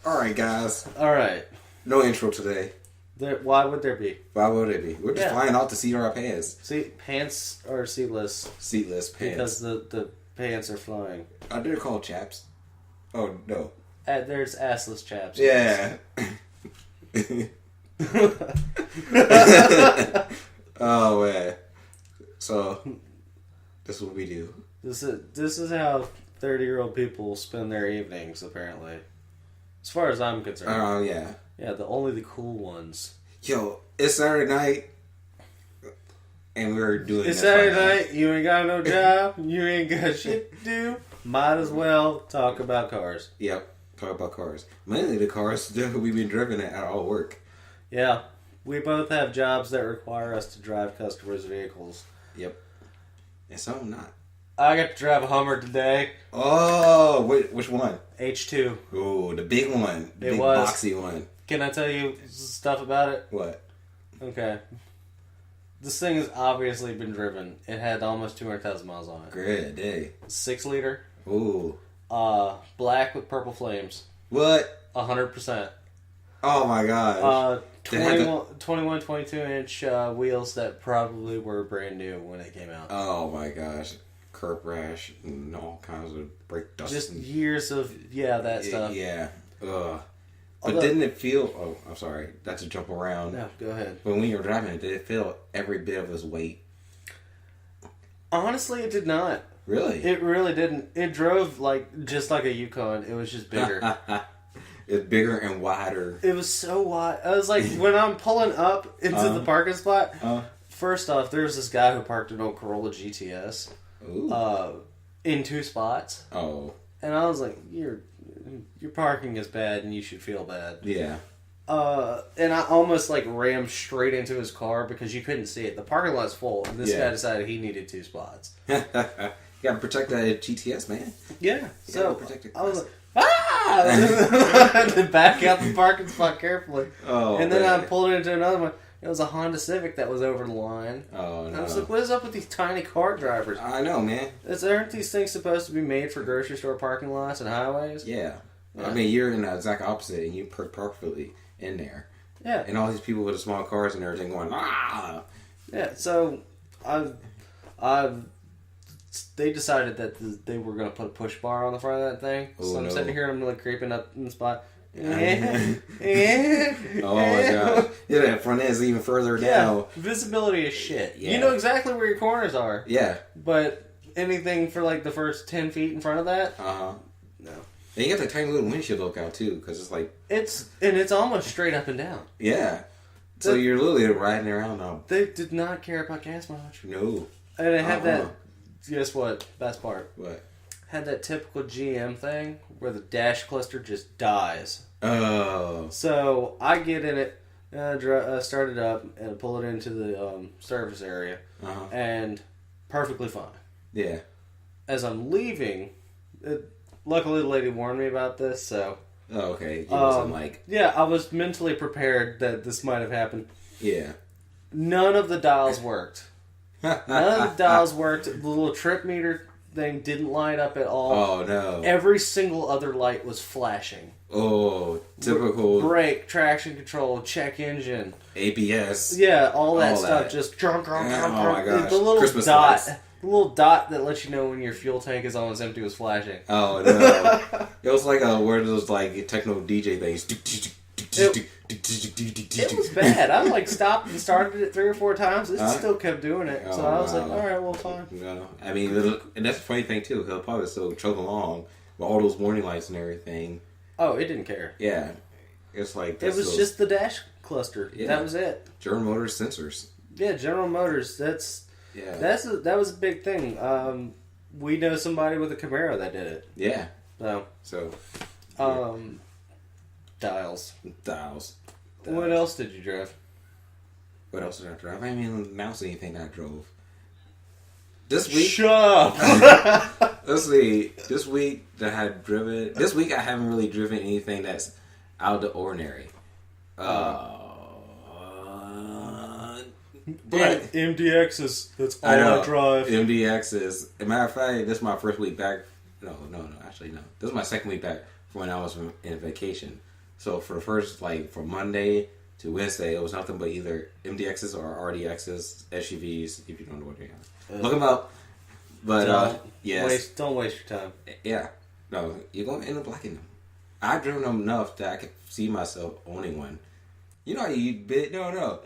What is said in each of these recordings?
Alright, guys. Alright. No intro today. Why would there be? Why would it be? We're just flying out to seat our pants. See, pants are seatless. Seatless pants. Because the pants are flying. Are they called chaps? Oh, no. There's assless chaps. Yeah. Oh, man. So, this is what we do. This is how 30-year-old people spend their evenings, apparently. As far as I'm concerned. Oh, yeah. Yeah, only the cool ones. Yo, it's Saturday night, and we're doing It's Saturday night, you ain't got no job, you ain't got shit to do, might as well talk about cars. Yep, talk about cars. Mainly the cars that we've been driving at our work. Yeah, we both have jobs that require us to drive customers' vehicles. Yep. And some not. I got to drive a Hummer today. Oh, which one? H2. Oh, the big one. The big was. boxy one. Can I tell you stuff about it? What? Okay. This thing has obviously been driven. It had almost 200,000 miles on it. Good day. 6 liter. Ooh. Black with purple flames. What? 100%. Oh my gosh. 21, 22 inch wheels that probably were brand new when it came out. Oh my gosh. Curb rash and all kinds of brake dust. Just years of, that stuff. Yeah. Ugh. But didn't it feel... Oh, I'm sorry. That's a jump around. No, go ahead. But when you were driving it, did it feel every bit of its weight? Honestly, it did not. Really? It really didn't. It drove just like a Yukon. It was just bigger. It's bigger and wider. It was so wide. I was like, when I'm pulling up into the parking spot, first off, there was this guy who parked an old Corolla GTS in 2 spots. Oh. And I was like, your parking is bad and you should feel bad. Yeah. And I almost rammed straight into his car because you couldn't see it. The parking lot's full, and this guy decided he needed 2 spots. You gotta protect that GTS, man. Yeah. So protect it. I was like, I had to back out the parking spot carefully. Oh, and then I pulled into another one. It was a Honda Civic that was over the line. Oh, no. And I was like, what is up with these tiny car drivers? I know, man. Aren't these things supposed to be made for grocery store parking lots and highways? Yeah. I mean, you're in the exact opposite, and you park perfectly in there. Yeah. And all these people with the small cars and everything going, ah! Yeah, so they decided that they were going to put a push bar on the front of that thing. Oh, so I'm no. sitting here and I'm creeping up in the spot. Oh my god. Yeah, that front end is even further down. Visibility is shit. Yeah. You know exactly where your corners are. Yeah. But anything for the first 10 feet in front of that? Uh-huh. No. And you got that tiny little windshield lookout too, because it's like... It's almost straight up and down. Yeah. So you're literally riding around now. They did not care about gas mileage. No. And it had that... Guess what? Best part. What? Had that typical GM thing where the dash cluster just dies. Oh. So I get in it, start it up, and pull it into the service area, and perfectly fine. Yeah. As I'm leaving, luckily the lady warned me about this, so... Oh, okay. You wasn't Yeah, I was mentally prepared that this might have happened. Yeah. None of the dials worked. None of the dials worked. The little trip meter thing didn't light up at all. Oh, no. Every single other light was flashing. Oh, typical... Brake, traction control, check engine. ABS. Yeah, all that stuff. That. Just drunk. Oh, my gosh. The little Christmas dot. lights. The little dot that lets you know when your fuel tank is almost empty was flashing. Oh, no. It was like one of those techno DJ things. It was bad. I stopped and started it 3 or 4 times. It still kept doing it. So I was like, all right, well, fine. No. I mean, and that's the funny thing, too. He'll probably still chug along with all those warning lights and everything. Oh, it didn't care. Yeah. It's like... It was just the dash cluster. Yeah. That was it. General Motors sensors. Yeah, General Motors. That was a big thing. We know somebody with a Camaro that did it. Yeah. So. Dials. What else did you drive? What else did I drive? I didn't announce anything that I drove. This week... Shut up! Let's see. This week that I had driven... This week I haven't really driven anything that's out of the ordinary. But MDXs, that's all I drive. MDXs. As a matter of fact, this is my first week back. No. Actually, no. This is my second week back from when I was in vacation. So for the first, like, from Monday to Wednesday, it was nothing but either MDXs or RDXs, SUVs, if you don't know what they are. Look them up. But, yes. Don't waste your time. Yeah. No, you're going to end up liking them. I've driven them enough that I could see myself owning one. You know how you bit? No.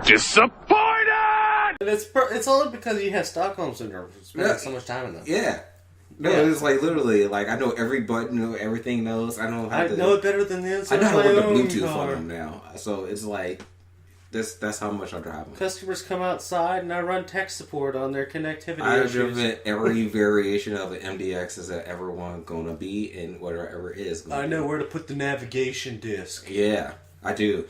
Disappointed! And it's only because you have Stockholm Syndrome for spending so much time in them. Yeah. No, it's like literally, like, I know every button, everything knows. I know how to... I know it better than the inside I know how to work the Bluetooth car. on them now. So it's like, that's how much I drive them. Customers come outside and I run tech support on their connectivity I've issues. driven every variation of the MDXs that everyone's going to be and whatever it is. I know where to put the navigation disc. Yeah, I do.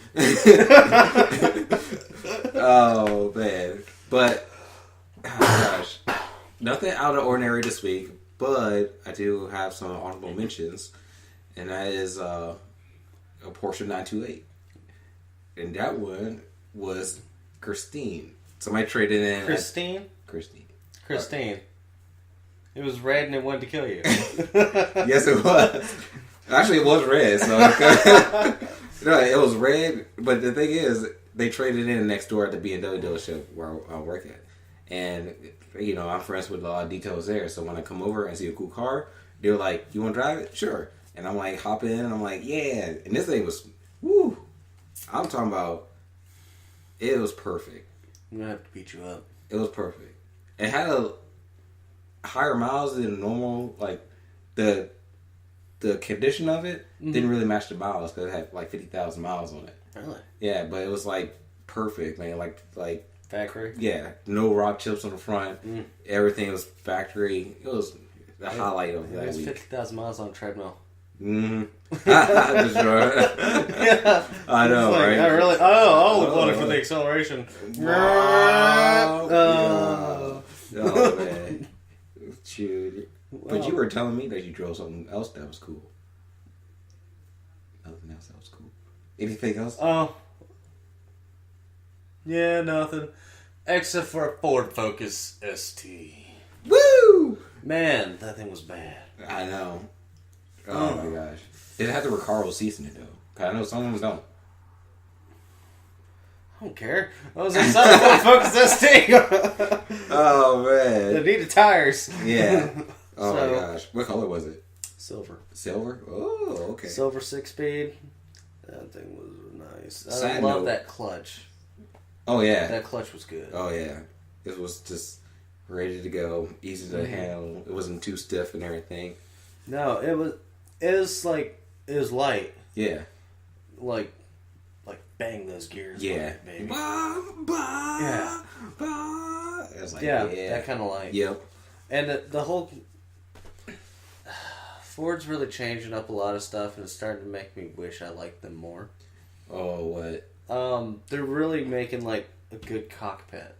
Oh, man. But, oh gosh. Nothing out of ordinary this week. But I do have some honorable mentions, and that is a Porsche 928. And that one was Christine. Somebody traded in... Christine. It was red and it wanted to kill you. Yes, it was. Actually, it was red. So no, it was red. But the thing is, they traded in next door at the BMW dealership where I work at. And... you know, I'm friends with a lot of details there. So when I come over and see a cool car, they're like, you want to drive it? Sure. And I'm like, hop in. And I'm like, yeah. And this thing was, woo. I'm talking about, it was perfect. I'm going to have to beat you up. It was perfect. It had a higher miles than normal. Like, the condition of it didn't really match the miles because it had like 50,000 miles on it. Really? Yeah, but it was like perfect, man. Like factory? Yeah, no rock chips on the front. Everything was factory. It was the highlight of that week. 50,000 miles on a treadmill. Mm-hmm. Yeah. I know, like, right? I really. I'll look it for the acceleration. Wow. Oh man, shoot. But you were telling me that you drove something else that was cool. Nothing else that was cool. Anything else? Oh. Yeah, nothing. Except for a Ford Focus ST. Woo! Man, that thing was bad. I know. Oh my gosh. It had the Recaro seats in it though. 'Cause I know some of them don't. I don't care. I was inside the Ford Focus ST. Oh man. It needed tires. Yeah. Oh my gosh. What color was it? Silver. Silver? Oh, okay. Silver 6-speed. That thing was nice. I Side love note. that clutch. Oh yeah. That clutch was good. Oh yeah. It was just ready to go, easy to handle. It wasn't too stiff and everything. No, it was light. Yeah. Like bang those gears. Yeah. Light, baby. Yeah. It was like, yeah, that kind of light. Yep. And the whole Ford's really changing up a lot of stuff, and it's starting to make me wish I liked them more. Oh, what? They're really making like a good cockpit.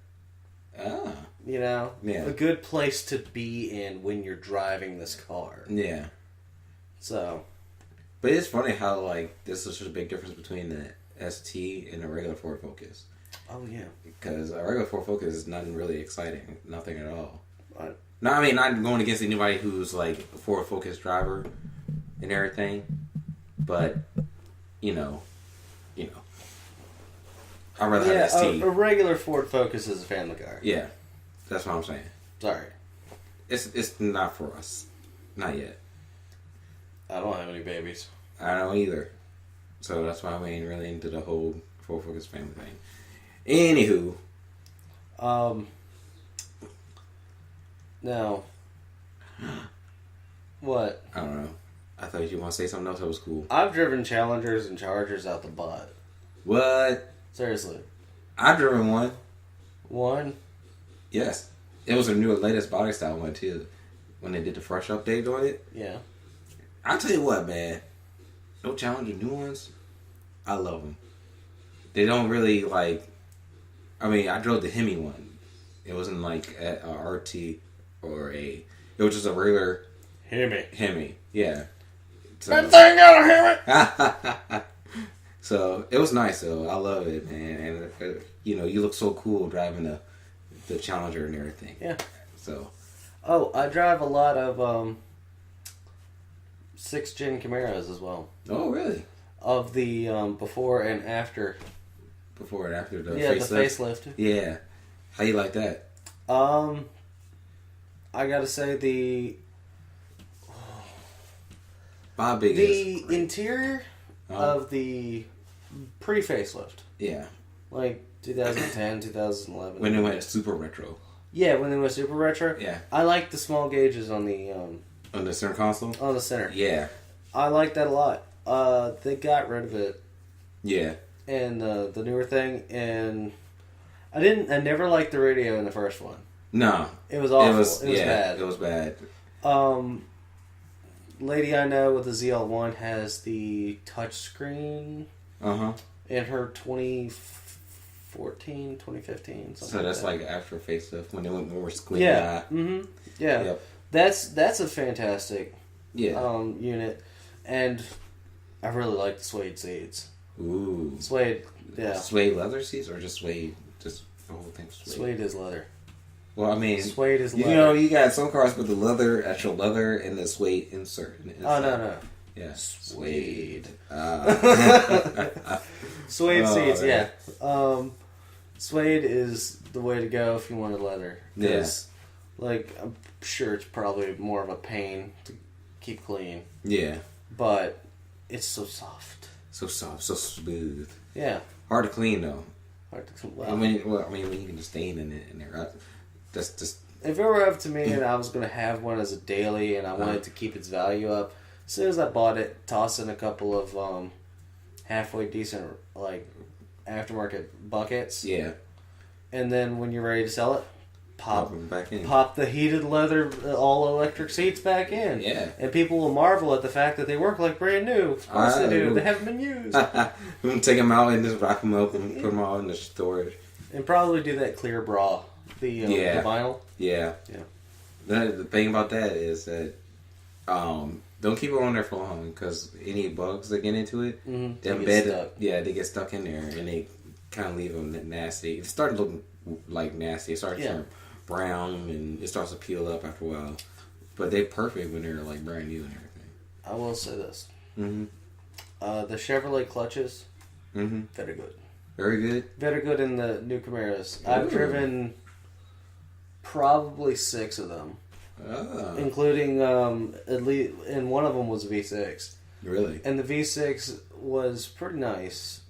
Ah. You know? Yeah. A good place to be in when you're driving this car. Yeah. So. But it's funny how, like, this is such a big difference between the ST and the regular Ford Focus. Oh, yeah. Because a regular Ford Focus is nothing really exciting. Nothing at all. What? No, I mean, not going against anybody who's, like, a Ford Focus driver and everything. But, you know. I'd rather have ST. A regular Ford Focus is a family car. Yeah. That's what I'm saying. Sorry. It's not for us. Not yet. I don't have any babies. I don't either. So that's why we ain't really into the whole Ford Focus family thing. Anywho. Now. What? I don't know. I thought you want to say something else that was cool. I've driven Challengers and Chargers out the butt. What? Seriously. I've driven one. One? Yes. It was a new latest body style one too. When they did the fresh update on it. Yeah. I'll tell you what, man. No Challenger new ones. I love them. They don't really like. I mean, I drove the Hemi one. It wasn't like a RT or a. It was just a regular Hemi. Yeah. So, that thing got a Hemi! So it was nice though. I love it, man. And you look so cool driving the Challenger and everything. Yeah. So. Oh, I drive a lot of 6th-gen Camaros as well. Oh, really? Of the before and after. Before and after the facelift? The facelift. Yeah. How you like that? I gotta say the interior of the pre-facelift. Yeah. Like 2010, 2011. When they went super retro. Yeah, when they went super retro. Yeah. I like the small gauges on the... on the center console? On the center. Yeah. I like that a lot. They got rid of it. Yeah. And the newer thing, and I never liked the radio in the first one. No. It was awful. It was bad. It was bad. Lady I know with the ZL1 has the touchscreen. In her 2014, 2015. So that's like after facelift when they went more squinty. Yeah. Mm-hmm. Yeah. Yep. That's a fantastic unit, and I really like the suede seats. Ooh. Suede. Yeah. Suede leather seats or just suede? Just the whole thing suede. Suede is leather. Well, I mean, suede is leather. You know, you got some cars with the actual leather and the suede insert. Oh, no. Yeah. Suede. Suede seats, man. Yeah. Suede is the way to go if you wanted leather. Because, like, I'm sure it's probably more of a pain to keep clean. Yeah. But it's so soft. So soft, so smooth. Yeah. Hard to clean, though. Hard to clean. Well, when you can just stain in it, that's just... If it were up to me and I was going to have one as a daily and I wanted to keep its value up, as soon as I bought it, toss in a couple of halfway decent, like, aftermarket buckets. Yeah. And then when you're ready to sell it, pop them back in. Pop the heated leather all-electric seats back in. Yeah. And people will marvel at the fact that they work like brand new. Of course they do. They haven't been used. Take them out and just rock them up and put them all in the storage. And probably do that clear bra. The vinyl. Yeah. Yeah. The thing about that is that don't keep it on there for long because any bugs that get into it, they get stuck in there and they kind of leave them nasty. It started looking like nasty. It starts to turn brown and it starts to peel up after a while. But they're perfect when they're like brand new and everything. I will say this. The Chevrolet clutches, very good. Very good? Very good in the new Camaros. I've driven probably 6 of them. Oh. Including, at least, and one of them was a V6. Really? And the V6 was pretty nice.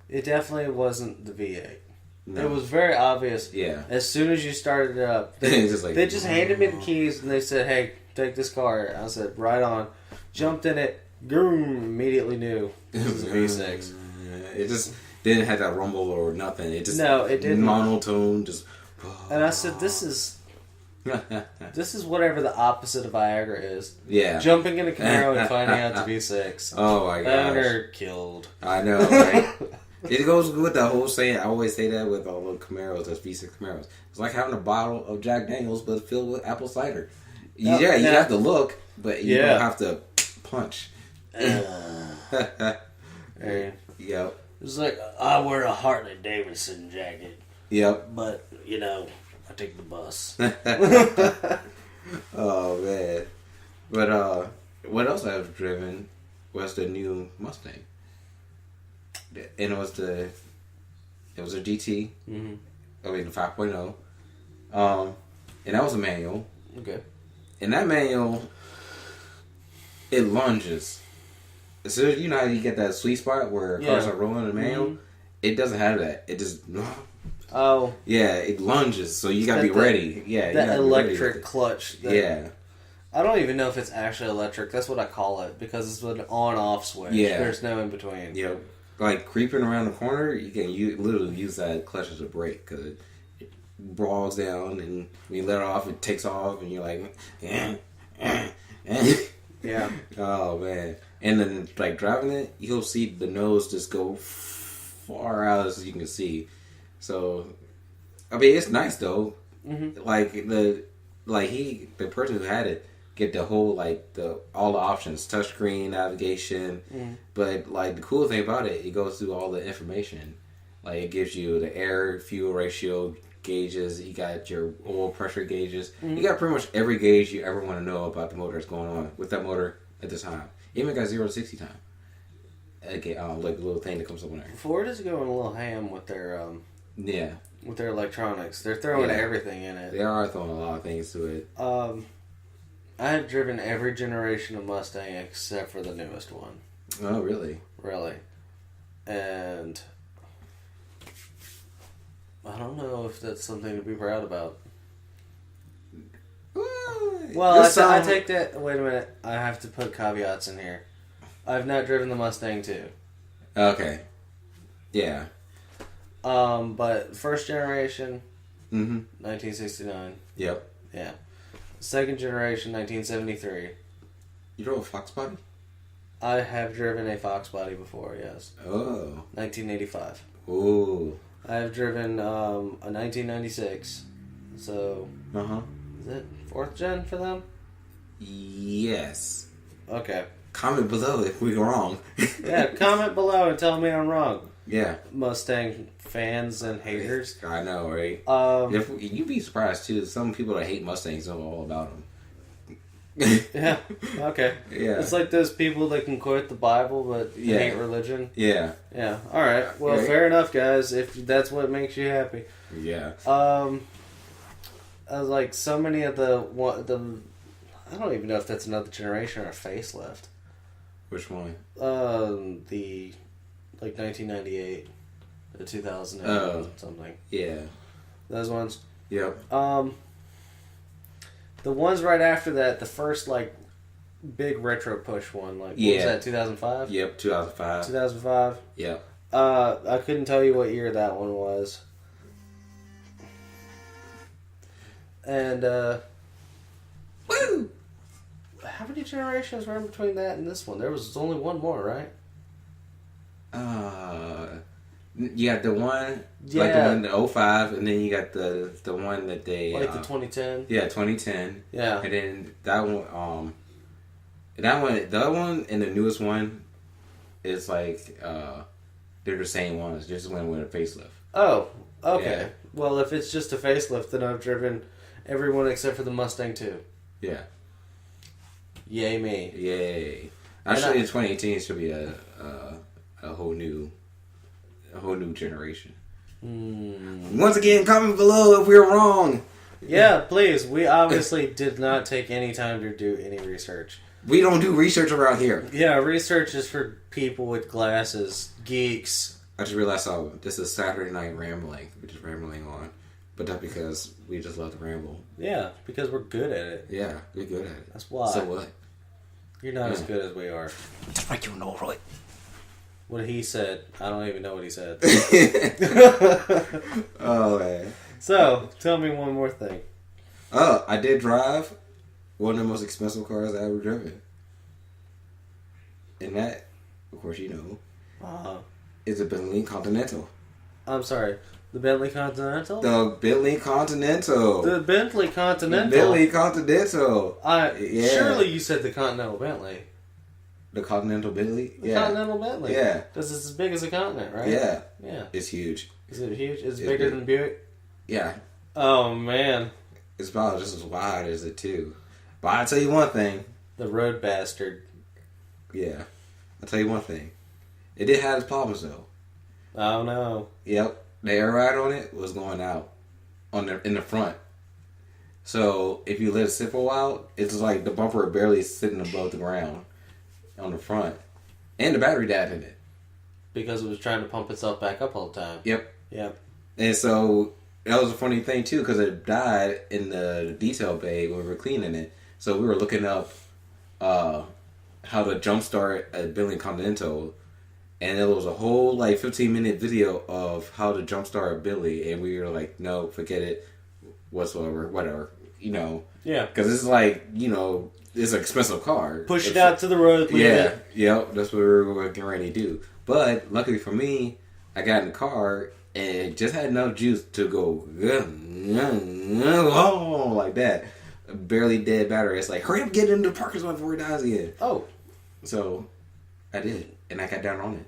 It definitely wasn't the V8. No. It was very obvious. Yeah. As soon as you started it up, they just handed me the keys and they said, "Hey, take this car." I said, "Right on." Jumped in it. Boom! Immediately knew this was a V6. It just didn't have that rumble or nothing. It just it didn't. Monotone. Just. And I said, "This is whatever the opposite of Viagra is." Yeah. Jumping in a Camaro and finding out the V6. Oh my gosh. Owner killed. I know, right? It goes with the whole saying. I always say that with all the Camaros, those V6 Camaros. It's like having a bottle of Jack Daniels, but filled with apple cider. You have to look, but you don't have to punch. Hey. Yep. It's like, I wear a Harley Davidson jacket. Yep. But, I take the bus. Oh, man. But, what else I've driven was the new Mustang. And it was a GT. Mm-hmm. I mean, the 5.0. And that was a manual. Okay. And that manual, it lunges. So you know how you get that sweet spot where cars are rolling in the manual? It doesn't have that. It just... Oh. Yeah, it lunges, so you gotta be ready. Yeah, that electric clutch. Yeah. I don't even know if it's actually electric. That's what I call it, because it's an on-off switch. Yeah. There's no in-between. Yeah. Like, creeping around the corner, you can literally use that clutch as a brake, because it brawls down, and when you let it off, it takes off, and you're like... Yeah. Oh, man. And then, like, driving it, you'll see the nose just go far out as you can see. So, I mean, it's nice, though. Mm-hmm. Like, the person who had it get the whole, all the options, touchscreen, navigation. Mm-hmm. But, the cool thing about it, it goes through all the information. Like, it gives you the air, fuel ratio, gauges. You got your oil pressure gauges. You got pretty much every gauge you ever want to know about the motor that's going on with that motor at the time. Even got 0 to 60 time. Okay, like the little thing that comes up on there. Ford is going a little ham with their yeah, with their electronics. They're throwing everything in it. They are throwing a lot of things to it. I have driven every generation of Mustang except for the newest one. Oh, really? Really. And I don't know if that's something to be proud about. Well, I take that... Wait a minute. I have to put caveats in here. I've not driven the Mustang 2. Okay. Yeah. But first generation, 1969. Yep. Yeah. Second generation, 1973. You drove a Fox body? I have driven a Fox body before, yes. Oh. 1985. Ooh. I have driven a 1996. So, is it 4th gen for them? Yes. Okay. Comment below if we're wrong. Yeah, comment below and tell me I'm wrong. Yeah. Mustang fans and haters. I know, right? You'd be surprised, too. Some people that hate Mustangs know all about them. Yeah, okay. Yeah. It's like those people that can quote the Bible but hate religion. Yeah. Yeah, alright. Well, fair enough, guys, if that's what makes you happy. Yeah. Like, so many of the... I don't even know if that's another generation or a facelift. Which one? The... Like, 1998 to 2008 something. Yeah. Those ones. Yep. The ones right after that, the first, like, big retro push one, like, what was that, 2005? Yep, 2005. 2005? Yep. I couldn't tell you what year that one was. And, woo! How many generations were in between that and this one? There was only one more, right? You got the one, like the one in 05, and then you got the one that they... Like the 2010? Yeah, 2010. Yeah. And then that one, the other one and the newest one is like, they're the same ones, just one with a facelift. Oh, okay. Yeah. Well, if it's just a facelift, then I've driven everyone except for the Mustang 2. Yeah. Yay me. Yay. Actually, in 2018 should be a whole new generation. Once again, comment below if we're wrong. Yeah, please. We obviously did not take any time to do any research. We don't do research around here. Yeah, research is for people with glasses, geeks. I just realized this is Saturday Night Rambling. We're just rambling on. But that's because we just love to ramble. Yeah, because we're good at it. Yeah, we're good at it. That's why. So what? You're not as good as we are. Just like you know, right? What he said. I don't even know what he said. Oh, man. So, tell me one more thing. Oh, I did drive one of the most expensive cars I ever driven. And that, of course, you know, is a Bentley Continental. I'm sorry. The Bentley Continental? The Bentley Continental. The Bentley Continental? The Bentley Continental. Yeah. Surely you said the Continental Bentley. The Continental Bentley? The Continental Bentley. Yeah. Because it's as big as a continent, right? Yeah. Yeah. It's huge. Is it huge? Is it bigger than Buick? Yeah. Oh, man. It's about just as wide as it, too. But I'll tell you one thing. The road bastard. Yeah. I'll tell you one thing. It did have its problems, though. Oh, no. Yep. The air ride on it was going out in the front. So if you let it sit for a while, it's like the bumper barely sitting above the ground on the front. And the battery died in it. Because it was trying to pump itself back up all the time. Yep. Yep. And so that was a funny thing too, because it died in the detail bay when we were cleaning it. So we were looking up how to jumpstart a Bentley Continental. And there was a whole, 15-minute video of how to jumpstart a Bentley. And we were like, no, forget it, whatsoever, whatever, Yeah. Because it's it's an expensive car. Push it out to the road. Yeah. Yep, that's what we were getting ready to do. But luckily for me, I got in the car and it just had enough juice to go, like that. Barely dead battery. It's like, hurry up, get into the parking spot before it dies again. Oh. So, I did. And I got down on it.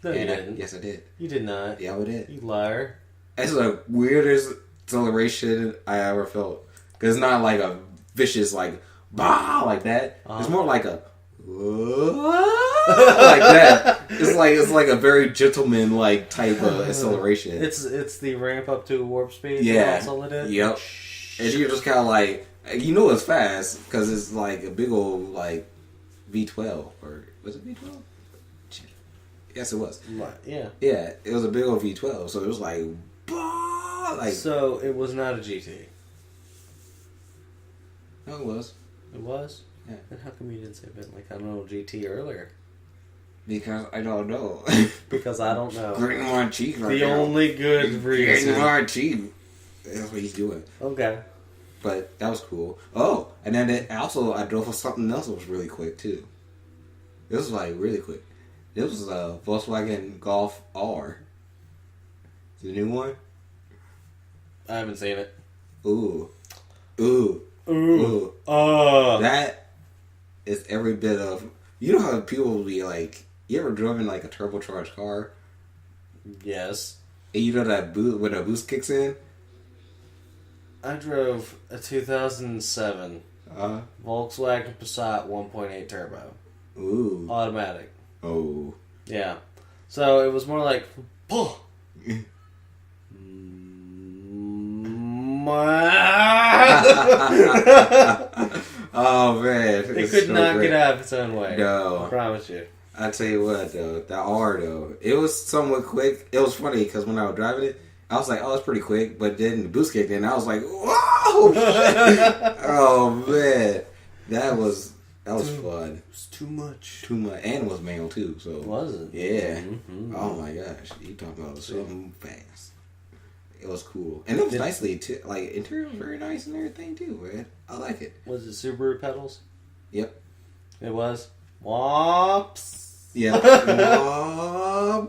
No, you didn't. Yes, I did. You did not. Yeah, I did. You liar. It's the weirdest acceleration I ever felt. Because it's not like a vicious, like, bah, like that. It's more like a, like that. It's like a very gentleman, like, type of acceleration. It's the ramp up to warp speed. Yeah. That's all it is? Yep. And you're just kind of like, you know it's fast, because it's like a big old, like, V12. Or, was it V12? Yes, it was. Yeah. Yeah, it was a big old V12, so it was like, bah, like. So it was not a GT. No, it was. It was. Yeah. Then how come you didn't say Bentley Continental GT earlier? Because I don't know. Because I don't know. Gritting my cheek. Right the now. only good reason. Gritting my cheek. That's what he's doing. Okay. But that was cool. Oh, and then I drove something else that was really quick too. It was like really quick. This was a Volkswagen Golf R. The new one? I haven't seen it. Ooh. That is every bit of... You know how people will be like... You ever driven like a turbocharged car? Yes. And you know that boost, when a boost kicks in? I drove a 2007 Volkswagen Passat 1.8 turbo. Ooh. Automatic. Oh. Yeah. So it was more like... Oh man. It could not get out of its own way. No. I promise you. I tell you what though, the R though, it was somewhat quick. It was funny because when I was driving it, I was like, oh, it's pretty quick. But then the boost kicked in, I was like, whoa! Oh man. That was fun. It was too much. Too much. And it was manual too, so. Was it? Yeah. Mm-hmm. Oh my gosh. You talking about something fast. It was cool. And it was nicely, like, interior was very nice and everything too, man. I like it. Was it Subaru pedals? Yep. It was? Whoops. Yep. I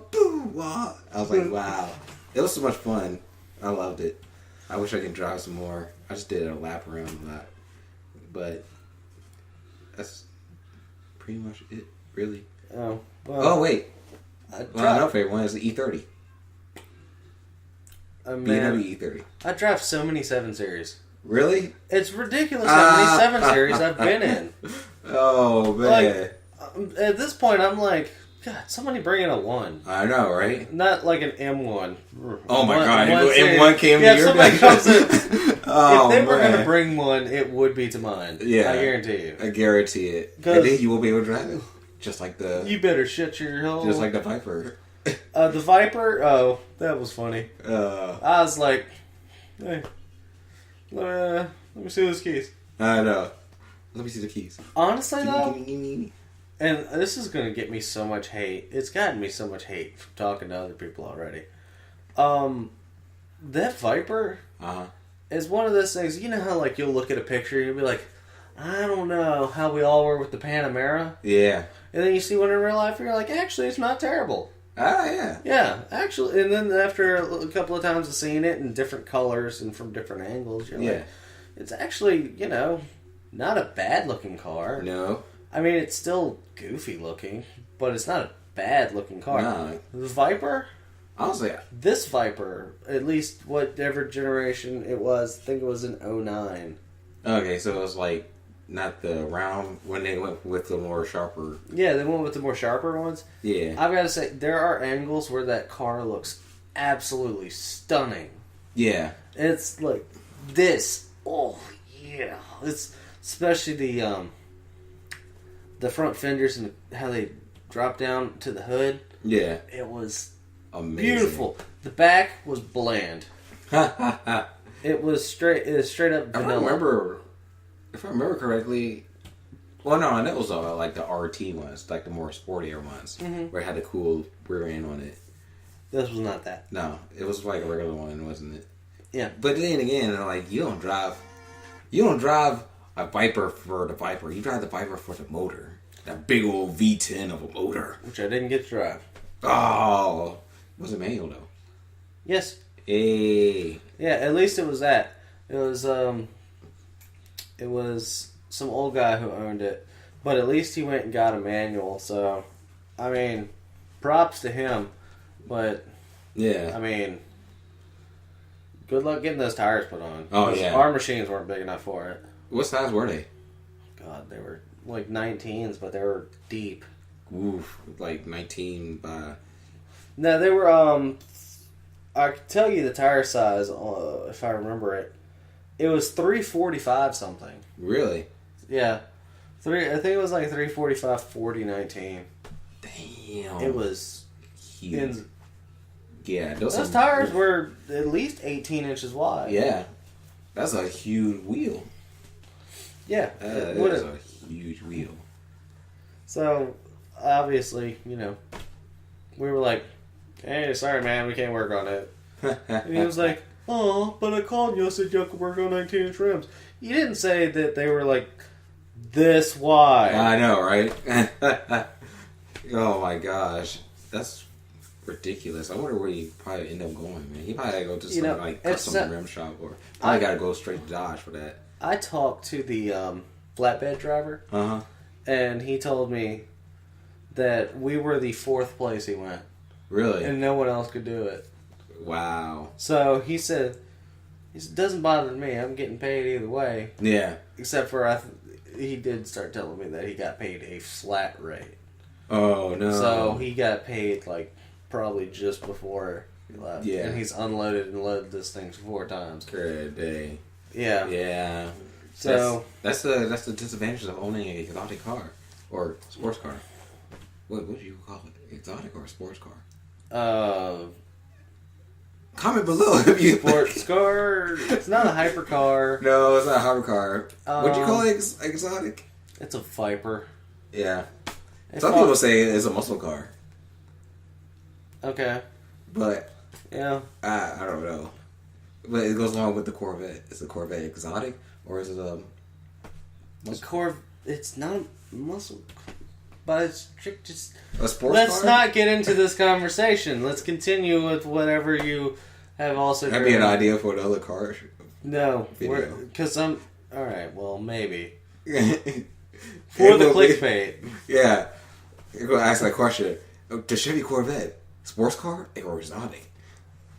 was like, wow. It was so much fun. I loved it. I wish I could drive some more. I just did a lap around a lot. But that's pretty much it, really. Oh, well. Oh, wait. My favorite one is the E30. BMW E30. I drive so many 7 Series. Really? It's ridiculous how many 7 Series I've been in. Oh, man. Like, at this point, I'm like, God, somebody bring in a 1. I know, right? Not like an M1. Oh, my God. M1 came to your somebody comes in. Oh, if they were going to bring one, it would be to mine. Yeah. I guarantee you. I guarantee it. And then you won't be able to drive it. Just like the... You better shut your hole. Just like the Viper. The Viper? Oh, that was funny. I was like, hey, let me see those keys. I know. Let me see the keys. Honestly, though, Gimme. and this is going to get me so much hate. It's gotten me so much hate from talking to other people already. That Viper is one of those things, you know how like you'll look at a picture and you'll be like, I don't know how we all were with the Panamera. Yeah. And then you see one in real life and you're like, actually, it's not terrible. Ah, yeah. Yeah, actually, and then after a couple of times of seeing it in different colors and from different angles, you're like, it's actually, you know, not a bad looking car. No. I mean, it's still goofy looking, but it's not a bad looking car. No. The Viper? Honestly. This Viper, at least whatever generation it was, I think it was in 09. Okay, so it was like not the round when they went with the more sharper. Yeah, they went with the more sharper ones. Yeah. I've got to say, there are angles where that car looks absolutely stunning. Yeah. It's like this. Oh, yeah. It's especially the front fenders and how they drop down to the hood. Yeah. It was amazing. Beautiful. The back was bland. It was straight up vanilla. If I remember correctly, well, no, and that was like the RT ones, like the more sportier ones, where it had the cool rear end on it. This was not that. No, it was like a regular one, wasn't it? Yeah. But then again, like you don't drive a Viper for the Viper. You drive the Viper for the motor, that big old V10 of a motor, which I didn't get to drive. Oh, was it manual though? Yes. Hey. Yeah, at least it was that. It was some old guy who owned it, but at least he went and got a manual. So, I mean, props to him. But yeah, I mean, good luck getting those tires put on. Oh, yeah. Our machines weren't big enough for it. What size were they? God, they were like 19s, but they were deep. Oof, like 19 by... No, they were, I could tell you the tire size, if I remember it. It was 345 something. Really? Yeah. I think it was like 345 40 19. Damn. It was huge. Yeah, those tires were at least 18 inches wide. Yeah. That's a huge wheel. Yeah. That is a huge wheel. So, obviously, you know, we were like, hey, sorry, man, we can't work on it. And he was like, oh, but I called you. I said you could work on 19-inch rims. You didn't say that they were like this wide. I know, right? Oh my gosh. That's ridiculous. I wonder where he probably end up going, man. He probably gotta go to some like custom rim shop, or I gotta go straight to Dodge for that. I talked to the flatbed driver, and he told me that we were the 4th place he went. Really? And no one else could do it. Wow. So he said, it doesn't bother me. I'm getting paid either way. Yeah. Except for he did start telling me that he got paid a flat rate. Oh, no. So he got paid like probably just before he left. Yeah. And he's unloaded and loaded this thing 4 times. Good day. Yeah. Yeah. So that's the disadvantage of owning an exotic car or sports car. What do you call it? Exotic or sports car? Comment below if you sports car. It's not a hypercar. No, it's not a hypercar. What'd you call it? Exotic? It's a Viper. Yeah. Some people say it's a muscle car. Okay. But yeah, I don't know. But it goes along with the Corvette. Is the Corvette exotic or is it a muscle? It's not a muscle, but it's just a sports Let's car? not get into this conversation. Let's continue with whatever you have also. That'd be an idea for another car. No, video. Because I'm all right. Well, maybe for the clickbait. Yeah, you're gonna ask that question: the Chevy Corvette, sports car or exotic?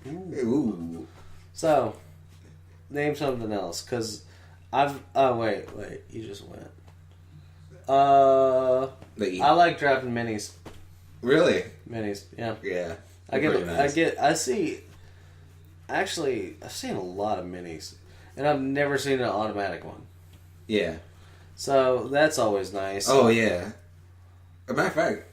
Ooh. So, name something else, because I've. Oh wait, you just went. I like driving minis. Really? Minis, yeah. Yeah. I see. Actually, I've seen a lot of minis, and I've never seen an automatic one. Yeah. So that's always nice. Oh yeah. As a matter of fact,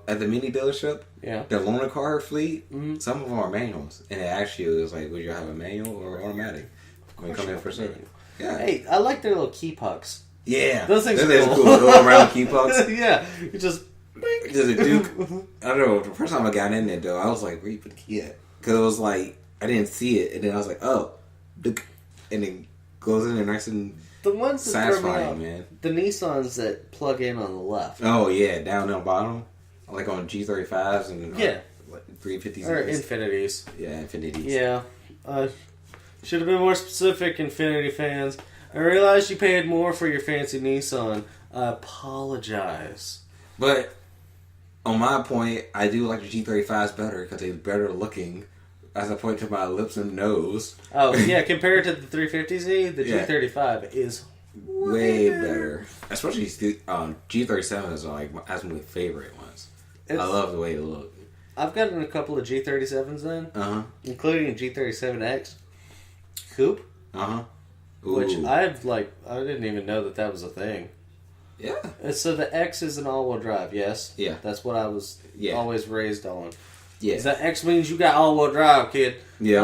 at the mini dealership, the loaner car fleet, some of them are manuals, and it actually was like, would you have a manual or automatic when you come in for service? Yeah. Hey, I like their little key pucks. Yeah. Those things are cool. Little round key pucks. Yeah. You just. There's a Duke. I don't know. The first time I got in there, though, I was like, where you put the key at? Because it was like, I didn't see it. And then I was like, oh. Duke. And it goes in there nice and the ones that satisfying, man. The Nissans that plug in on the left. Oh, yeah. Down on the bottom. Like on G35s and 350s. Or Infinities. Yeah, Infinities. Yeah. Should have been more specific, Infinity fans. I realize you paid more for your fancy Nissan. I apologize. But on my point, I do like the G35s better because they're better looking. As I point to my lips and nose. Oh, yeah. Compared to the 350Z, the G35 is way better. Especially G37s are like my favorite ones. I love the way they look. I've gotten a couple of G37s then, including a G37X coupe. Which I didn't even know that was a thing. Yeah. And so the X is an all-wheel drive, yes? Yeah. That's what I was always raised on. Yeah. That X means you got all-wheel drive, kid. Yeah.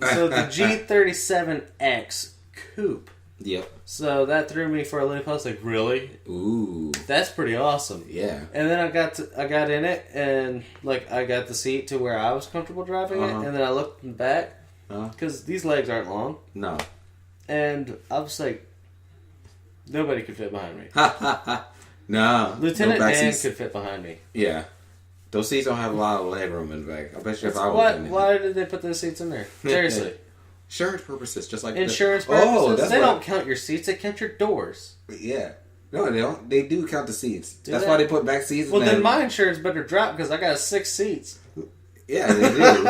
So the G37X coupe. Yep. So that threw me for a loop. I was like, really? Ooh. That's pretty awesome. Yeah. And then I got in it, and I got the seat to where I was comfortable driving it, and then I looked in the back, because these legs aren't long. No. And I was like, nobody could fit behind me. No. Lieutenant Dan could fit behind me. Yeah. Those seats don't have a lot of leg room in the back. I bet you if I was in it. Why did they put those seats in there? Seriously. Insurance purposes, just like insurance purposes. They don't count your seats; they count your doors. Yeah, no, they don't. They do count the seats. That's why they put back seats. Well, then my insurance better drop because I got 6 seats. Yeah, they do.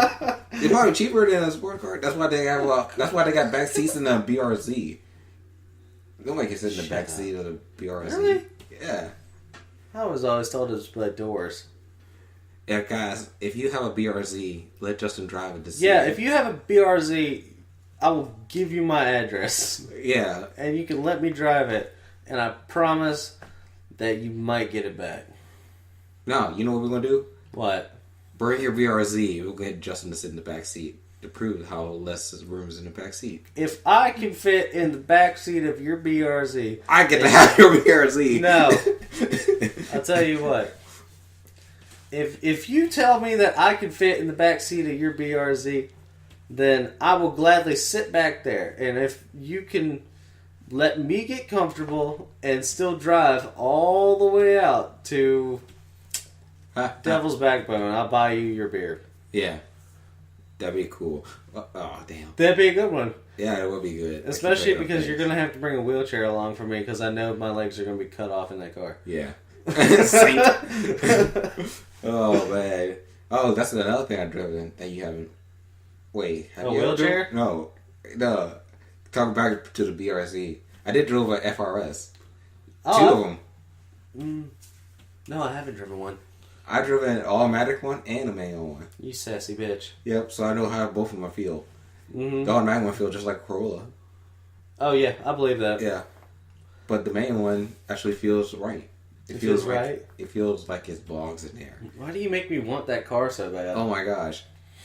They're probably cheaper than a sport car. That's why they have. That's why they got back seats in the BRZ. Nobody can sit in the back seat of the BRZ. Really? Yeah. I was always told it was split doors. Yeah, guys, if you have a BRZ, let Justin drive it to see. Yeah, if you have a BRZ, I will give you my address. Yeah. And you can let me drive it, and I promise that you might get it back. No, you know what we're gonna do? What? Bring your BRZ. We'll get Justin to sit in the back seat to prove how less room is in the back seat. If I can fit in the back seat of your BRZ, I get to have your BRZ. No. I'll tell you what. If you tell me that I can fit in the back seat of your BRZ, then I will gladly sit back there. And if you can let me get comfortable and still drive all the way out to Devil's Backbone, I'll buy you your beer. Yeah. That'd be cool. Oh, damn. That'd be a good one. Yeah, it would be good. Especially because you're going to have to bring a wheelchair along for me because I know my legs are going to be cut off in that car. Yeah. Oh, man. Oh, that's another thing I've driven that you haven't. Wait. Have a you wheelchair? No. Talking back to the BRZ. I did drove a FRS. Oh, Two of them. No, I haven't driven one. I drove an automatic one and a manual one. You sassy bitch. Yep, so I know how both of them feel. Mm-hmm. The automatic one feels just like a Corolla. Oh, yeah, I believe that. Yeah. But the main one actually feels right. It feels right? It feels like it belongs in there. Why do you make me want that car so bad? Oh my gosh.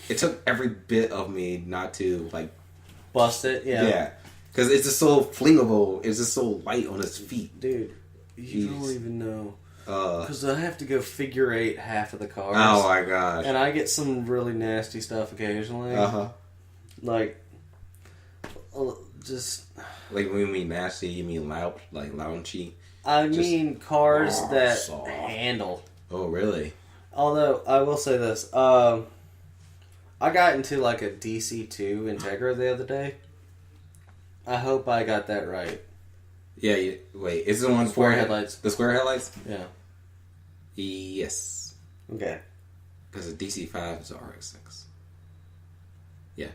It took every bit of me not to, like... Bust it? Yeah. Yeah. Because it's just so flingable. It's just so light on its feet. Dude, you Jeez. don't even know. Because I have to go figure eight half of the cars. Oh my gosh. And I get some really nasty stuff occasionally. Uh-huh. Like, just... Like when you mean nasty, you mean loud, like loungy? I mean cars that soft. handle. Oh, really? Although, I will say this. I got into like a DC2 Integra the other day. I hope I got that right. Yeah, wait, is it the one Square headlights. The square headlights? Yeah. Yes. Okay. Because the DC5 is the RX6. Yeah.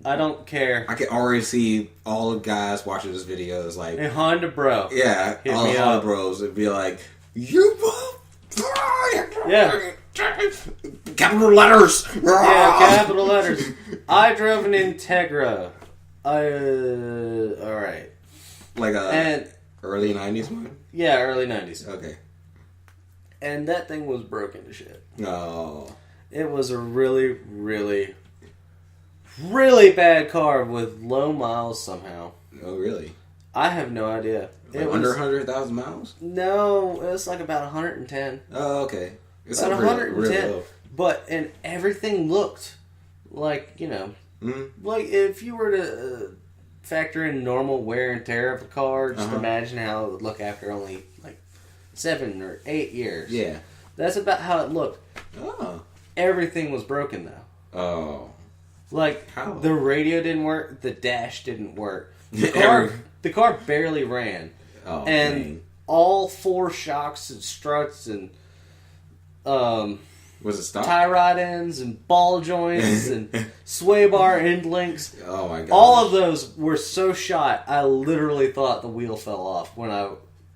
I don't care. I can already see all the guys watching this video is like... Hey, Honda bro. Yeah, Hit all me the Honda up. bros would be like, you... Yeah. Capital letters! Yeah, capital letters. I drove an Integra. Alright. Like and early 90s one? Yeah, early 90s. Okay. And that thing was broken to shit. Oh. It was a really, really, really bad car with low miles somehow. Oh, really? I have no idea. Like under 100,000 miles? No, it was like about 110. Oh, okay. It's about 110. really low. But, and everything looked like, you know, like if you were to factor in normal wear and tear of a car, just imagine how it would look after only like 7 or 8 years. Yeah. That's about how it looked. Oh. Everything was broken though. Oh. Like How? the radio didn't work, the dash didn't work. The car barely ran. Oh, and dang. all 4 shocks and struts and was it stock? tie rod ends and ball joints and sway bar end links. Oh my god! All of those were so shot. I literally thought the wheel fell off when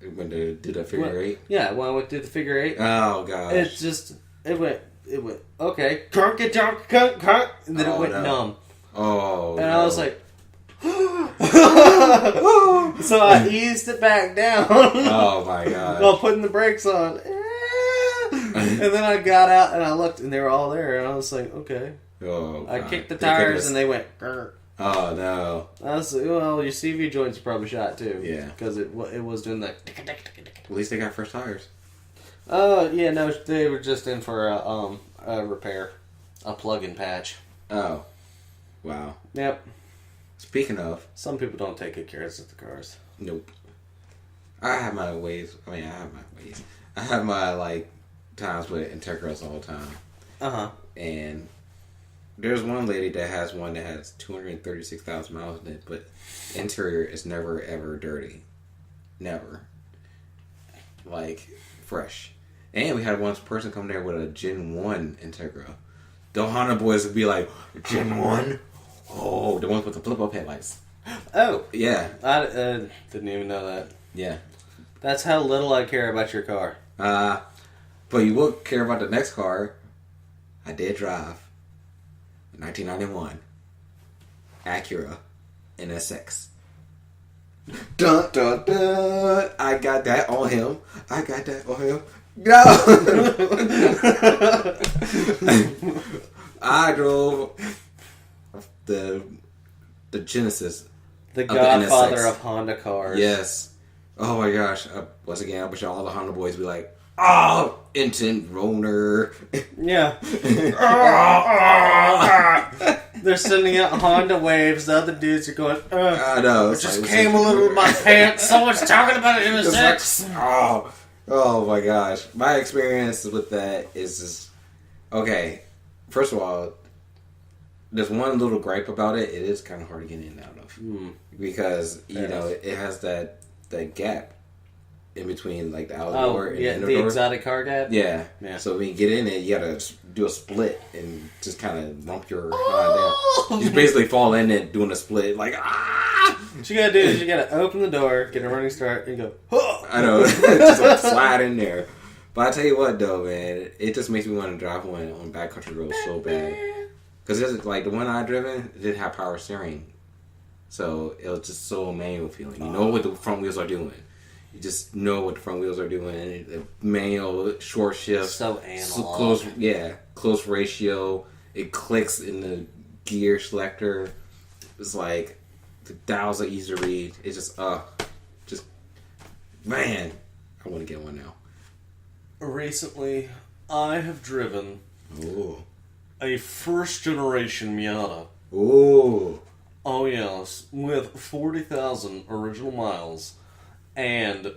they did a figure eight. Yeah, when I went to the figure eight. Oh gosh! It went okay, crunk, and then it went numb. Oh, and I was like. So I eased it back down. Oh my god! While putting the brakes on. And then I got out and I looked and they were all there and I was like, okay. Oh, I kicked the tires and they went. Grr. Oh no! I was like, well, your CV joints are probably shot too. Yeah, because it was doing that. At least they got fresh tires. Yeah, no, they were just in for a repair, a plug-in patch. Oh, wow. Yep. Speaking of, some people don't take good care of the cars. Nope. I have my ways. I have my times with Integras all the time. And there's one lady that has one that has 236,000 miles in it, but interior is never ever dirty. Never. Fresh. And we had one person come there with a Gen 1 Integra. The Honda boys would be like, Gen 1? Oh, the ones with the flip-up headlights. Oh. Yeah. I didn't even know that. Yeah. That's how little I care about your car. But you will care about the next car. I did drive. 1991. Acura NSX. Dun, dun, dun. I got that on him. No! I drove the Genesis. The godfather of Honda cars. Yes. Oh my gosh. Once again, I wish all the Honda boys be like, oh, instant roner. Yeah. They're sending out Honda waves. The other dudes are going, I know. It just came a little in my pants. Someone's talking about it in a sex. Oh my gosh. My experience with that is just, okay, first of all, there's one little gripe about it. It is kind of hard to get in and out of. Because, you know, it has that gap in between, like, the outdoor and the indoor the door. exotic car gap? Yeah. So when you get in it, you gotta do a split and just kind of lump your Honda down. You just basically fall in it doing a split, like, What you gotta do is you gotta open the door, get a running start, and go, I know. Just like slide in there. But I tell you what, though, man, it just makes me want to drive one on backcountry roads so bad. Because, like, the one I driven, it didn't have power steering. So it was just so manual feeling. You know what the front wheels are doing. You just know what the front wheels are doing. The manual, short shift. So analog. Close ratio. It clicks in the gear selector. It's like, the dials are easy to read. It's just, man, I want to get one now. Recently, I have driven a first generation Miata. Ooh. Oh yes, with 40,000 original miles and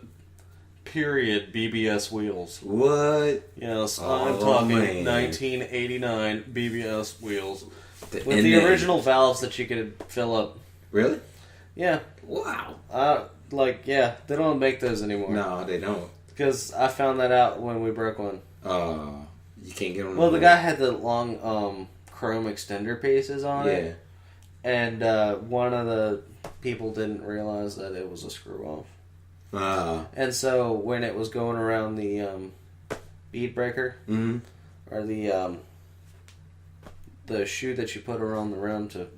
period BBS wheels. What? Yes, I'm talking 1989 BBS wheels with the original valves that you could fill up. Really? Yeah. Wow. They don't make those anymore. No, they don't. Because I found that out when we broke one. You can't get them. Well, the guy had the long chrome extender pieces on it. Yeah. And one of the people didn't realize that it was a screw off. And so when it was going around the bead breaker, or the shoe that you put around the rim to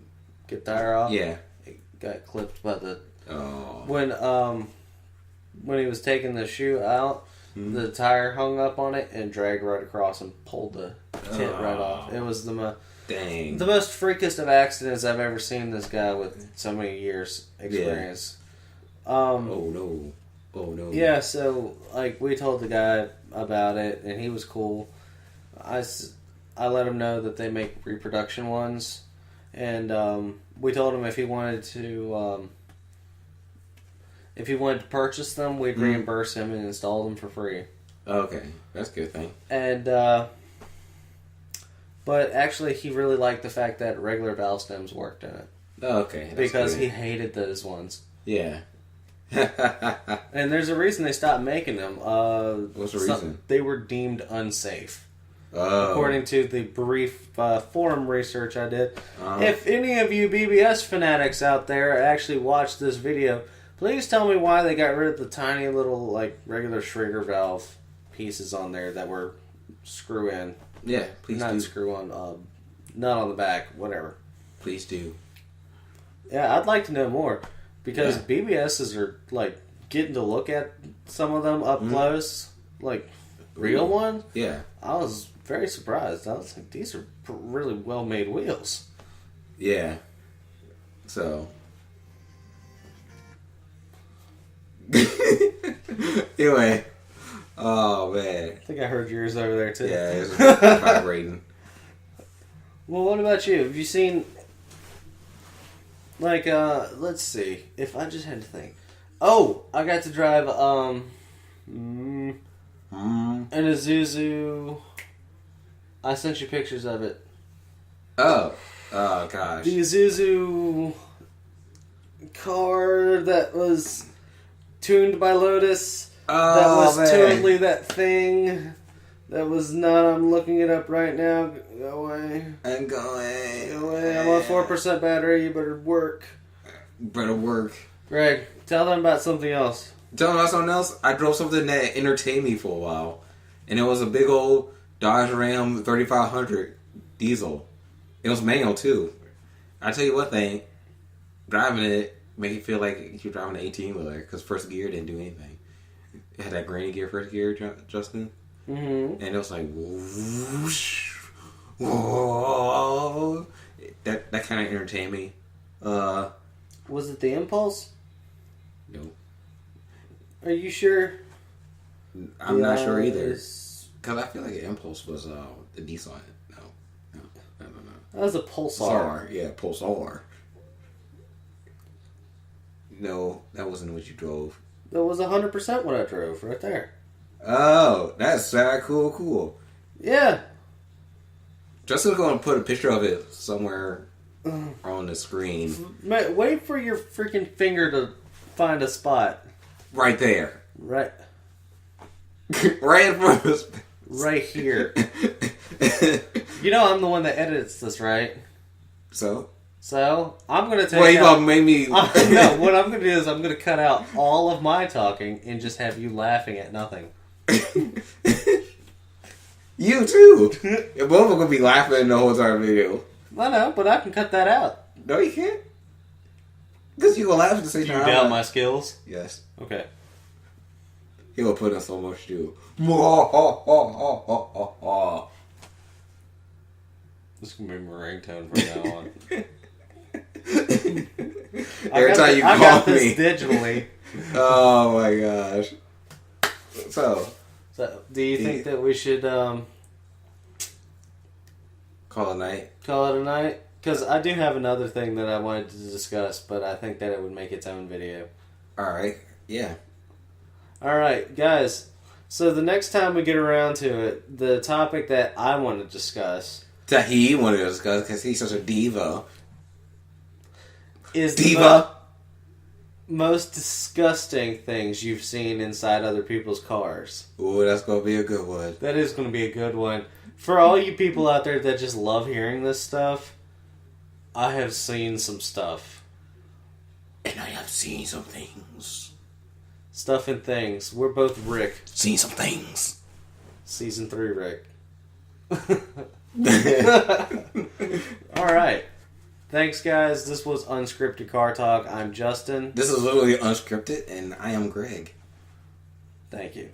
get tire off, it got clipped by the... When he was taking the shoe out, the tire hung up on it and dragged right across and pulled the tint right off. It was the most freakiest of accidents I've ever seen this guy with so many years experience. Oh no. Yeah, so we told the guy about it and he was cool. I let him know that they make reproduction ones, and we told him if he wanted to purchase them, we'd reimburse him and install them for free. Okay, that's a good thing. And but actually, he really liked the fact that regular valve stems worked in it. Okay, that's because good. he hated those ones. Yeah. And there's a reason they stopped making them. What's the reason? They were deemed unsafe. Oh. According to the brief forum research I did. If any of you BBS fanatics out there actually watched this video, please tell me why they got rid of the tiny little regular Schrager valve pieces on there that were screw in. Yeah, please do. Not screw on, not on the back, whatever. Please do. Yeah, I'd like to know more. Because BBSs are, getting to look at some of them up close. Real ones. Yeah. I was very surprised. I was like, these are really well-made wheels. Yeah. So. Anyway. Oh, man. I think I heard yours over there, too. Yeah, it's vibrating. Well, what about you? Have you seen... let's see. If I just had to think. Oh, I got to drive, an Isuzu. I sent you pictures of it. Oh gosh. The Isuzu car that was tuned by Lotus. That was totally that thing That was not. I'm looking it up right now. Go away. I'm going. Go away. I'm on 4% battery. You better work. Better work. Greg, tell them about something else. Tell them about something else. I drove something that entertained me for a while. And it was a big old Dodge Ram 3500 diesel. It was manual too. I tell you one thing. Driving it make you feel like you're driving an 18-wheeler. Because first gear didn't do anything. It had that granny gear first gear, Justin. Mm-hmm. And it was like, whoosh, whoa. That kind of entertained me. Was it the Impulse? No. Are you sure? I'm not sure either. Because I feel like Impulse was the diesel on it. No. That was a Pulsar. Pulsar. Yeah, Pulsar. No, that wasn't what you drove. That was 100% what I drove right there. Oh, that's cool. Yeah. Justin's going to put a picture of it somewhere on the screen. Wait for your freaking finger to find a spot. Right there. Right. Right in front of us. Right here. You know I'm the one that edits this, right? So, I'm going to take well, you going to make me... No, what I'm going to do is I'm going to cut out all of my talking and just have you laughing at nothing. You too. Both of them gonna be laughing the whole entire video. I know, but I can cut that out. No, you can't. Because you gonna laugh at the same time. You doubt my skills? Yes. Okay. He will put in so much too. This is gonna be my ringtone from now on. Every time you call me. I got this digitally. Oh my gosh. So, do you think that we should call it a night? Call it a night? Because I do have another thing that I wanted to discuss, but I think that it would make its own video. Alright, yeah. Alright, guys. So the next time we get around to it, the topic that I want to discuss... That he wanted to discuss, because he's such a diva. Is diva? The most disgusting things you've seen inside other people's cars. Ooh, that's going to be a good one. That is going to be a good one. For all you people out there that just love hearing this stuff, I have seen some stuff. And I have seen some things. Stuff and things. We're both Rick. Seen some things. Season 3 Rick. Alright. Thanks, guys. This was Unscripted Car Talk. I'm Justin. This is literally Unscripted, and I am Greg. Thank you.